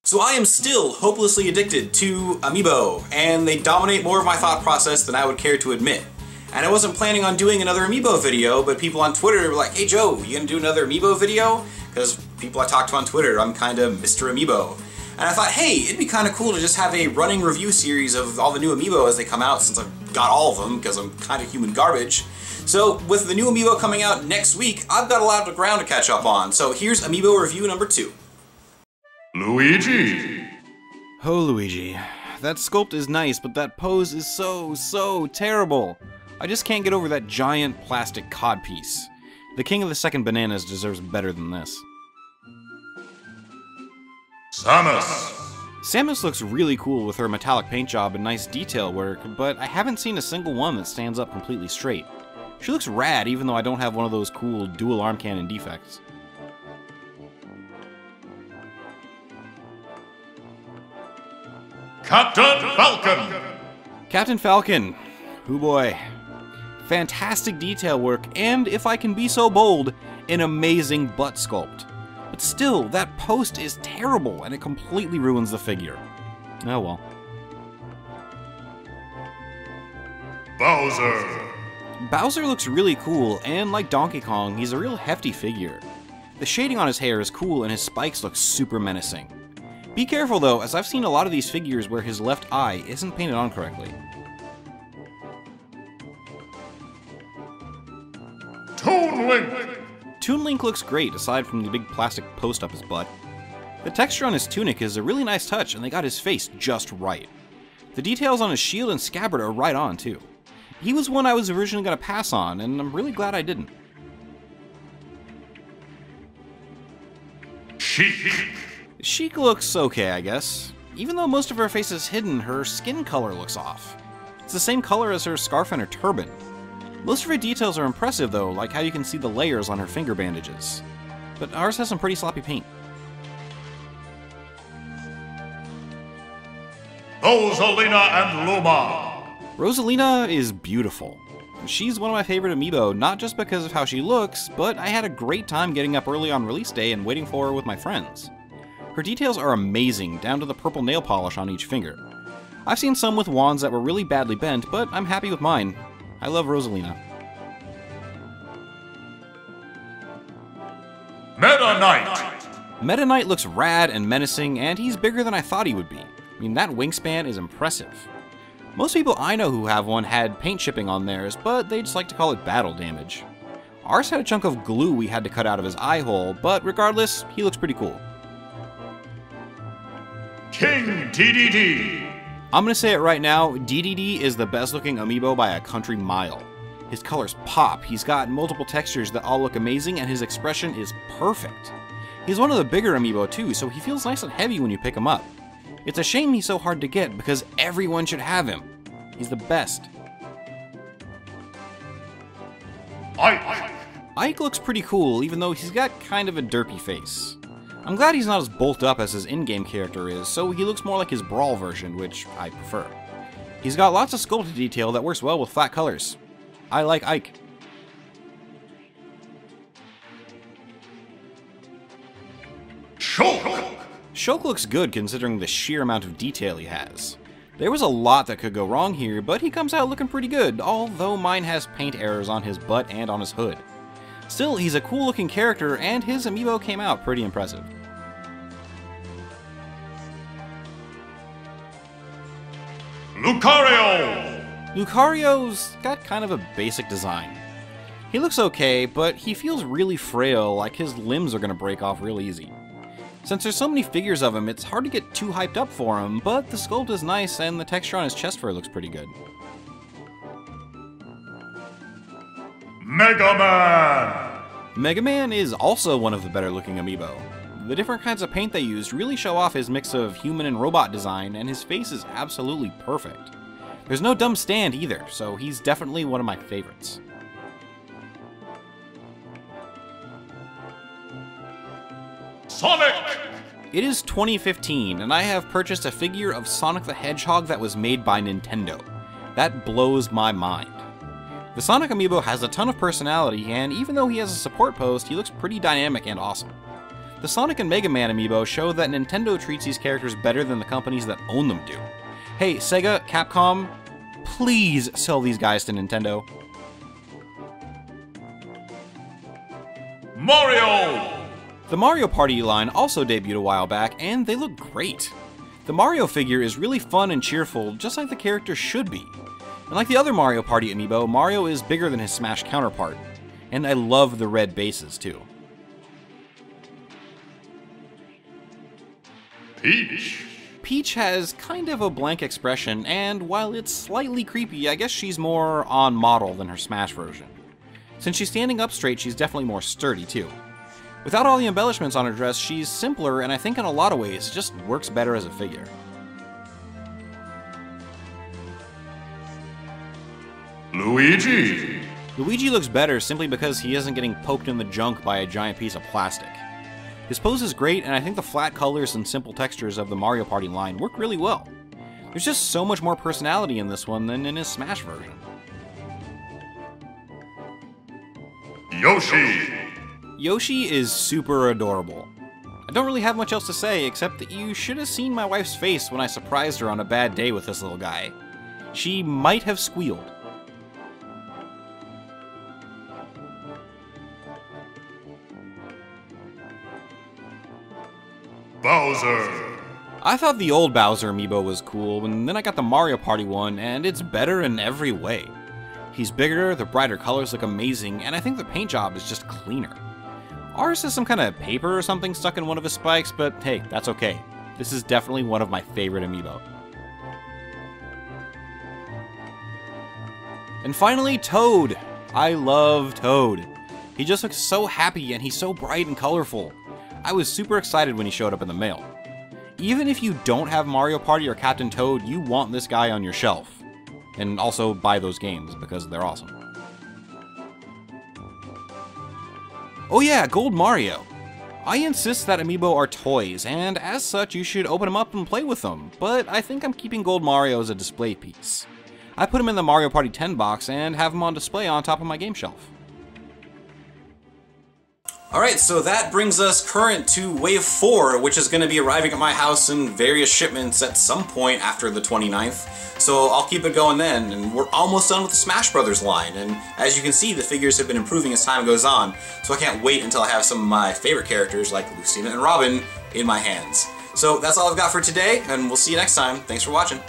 So I am still hopelessly addicted to amiibo, and they dominate more of my thought process than I would care to admit. And I wasn't planning on doing another amiibo video, but people on Twitter were like, "Hey Joe, you gonna do another amiibo video?" Because people I talk to on Twitter, I'm kind of Mr. Amiibo. And I thought, hey, it'd be kind of cool to just have a running review series of all the new amiibo as they come out, since I've got all of them, because I'm kind of human garbage. So with the new amiibo coming out next week, I've got a lot of ground to catch up on. So here's amiibo review number 2. Luigi. Oh, Luigi. That sculpt is nice, but that pose is so terrible. I just can't get over that giant plastic codpiece. The king of the second bananas deserves better than this. Samus. Samus looks really cool with her metallic paint job and nice detail work, but I haven't seen a single one that stands up completely straight. She looks rad even though I don't have one of those cool dual arm cannon defects. Captain Falcon. Captain Falcon. Hoo boy. Fantastic detail work, and if I can be so bold, an amazing butt sculpt. But still, that post is terrible, and it completely ruins the figure. Oh well. Bowser. Bowser looks really cool, and like Donkey Kong, he's a real hefty figure. The shading on his hair is cool, and his spikes look super menacing. Be careful though, as I've seen a lot of these figures where his left eye isn't painted on correctly. Toon Link. Toon Link looks great, aside from the big plastic post up his butt. The texture on his tunic is a really nice touch, and they got his face just right. The details on his shield and scabbard are right on, too. He was one I was originally going to pass on, and I'm really glad I didn't. Sheik. Sheik looks okay, I guess. Even though most of her face is hidden, her skin color looks off. It's the same color as her scarf and her turban. Most of her details are impressive though, like how you can see the layers on her finger bandages. But ours has some pretty sloppy paint. Rosalina and Luma. Rosalina is beautiful. She's one of my favorite amiibo, not just because of how she looks, but I had a great time getting up early on release day and waiting for her with my friends. Her details are amazing, down to the purple nail polish on each finger. I've seen some with wands that were really badly bent, but I'm happy with mine. I love Rosalina. Meta Knight. Meta Knight looks rad and menacing, and he's bigger than I thought he would be. I mean, that wingspan is impressive. Most people I know who have one had paint chipping on theirs, but they just like to call it battle damage. Ours had a chunk of glue we had to cut out of his eye hole, but regardless, he looks pretty cool. King Dedede. I'm gonna say it right now, Dedede is the best looking amiibo by a country mile. His colors pop, he's got multiple textures that all look amazing, and his expression is perfect. He's one of the bigger amiibo too, so he feels nice and heavy when you pick him up. It's a shame he's so hard to get, because everyone should have him. He's the best. Ike. Ike looks pretty cool, even though he's got kind of a derpy face. I'm glad he's not as bulked up as his in-game character is, so he looks more like his Brawl version, which I prefer. He's got lots of sculpted detail that works well with flat colors. I like Ike. Shulk. Shulk looks good considering the sheer amount of detail he has. There was a lot that could go wrong here, but he comes out looking pretty good, although mine has paint errors on his butt and on his hood. Still, he's a cool looking character, and his amiibo came out pretty impressive. Lucario. Lucario's got kind of a basic design. He looks okay, but he feels really frail, like his limbs are gonna break off real easy. Since there's so many figures of him, it's hard to get too hyped up for him, but the sculpt is nice and the texture on his chest fur looks pretty good. Mega Man. Mega Man is also one of the better looking amiibo. The different kinds of paint they used really show off his mix of human and robot design, and his face is absolutely perfect. There's no dumb stand either, so he's definitely one of my favorites. Sonic. It is 2015, and I have purchased a figure of Sonic the Hedgehog that was made by Nintendo. That blows my mind. The Sonic amiibo has a ton of personality, and even though he has a support post, he looks pretty dynamic and awesome. The Sonic and Mega Man amiibo show that Nintendo treats these characters better than the companies that own them do. Hey, Sega, Capcom, please sell these guys to Nintendo. Mario! The Mario Party line also debuted a while back, and they look great. The Mario figure is really fun and cheerful, just like the character should be. And like the other Mario Party amiibo, Mario is bigger than his Smash counterpart. And I love the red bases, too. Peach! Peach has kind of a blank expression, and while it's slightly creepy, I guess she's more on model than her Smash version. Since she's standing up straight, she's definitely more sturdy, too. Without all the embellishments on her dress, she's simpler, and I think in a lot of ways, just works better as a figure. Luigi! Luigi looks better simply because he isn't getting poked in the junk by a giant piece of plastic. His pose is great, and I think the flat colors and simple textures of the Mario Party line work really well. There's just so much more personality in this one than in his Smash version. Yoshi! Yoshi is super adorable. I don't really have much else to say, except that you should have seen my wife's face when I surprised her on a bad day with this little guy. She might have squealed. Bowser! I thought the old Bowser amiibo was cool, and then I got the Mario Party one, and it's better in every way. He's bigger, the brighter colors look amazing, and I think the paint job is just cleaner. Ours is some kind of paper or something stuck in one of his spikes, but hey, that's okay. This is definitely one of my favorite amiibo. And finally, Toad! I love Toad. He just looks so happy, and he's so bright and colorful. I was super excited when he showed up in the mail. Even if you don't have Mario Party or Captain Toad, you want this guy on your shelf. And also buy those games, because they're awesome. Oh yeah, Gold Mario! I insist that amiibo are toys, and as such you should open them up and play with them, but I think I'm keeping Gold Mario as a display piece. I put him in the Mario Party 10 box and have him on display on top of my game shelf. Alright, so that brings us current to Wave 4, which is going to be arriving at my house in various shipments at some point after the 29th. So I'll keep it going then, and we're almost done with the Smash Brothers line, and as you can see, the figures have been improving as time goes on, so I can't wait until I have some of my favorite characters like Lucina and Robin in my hands. So that's all I've got for today, and we'll see you next time. Thanks for watching.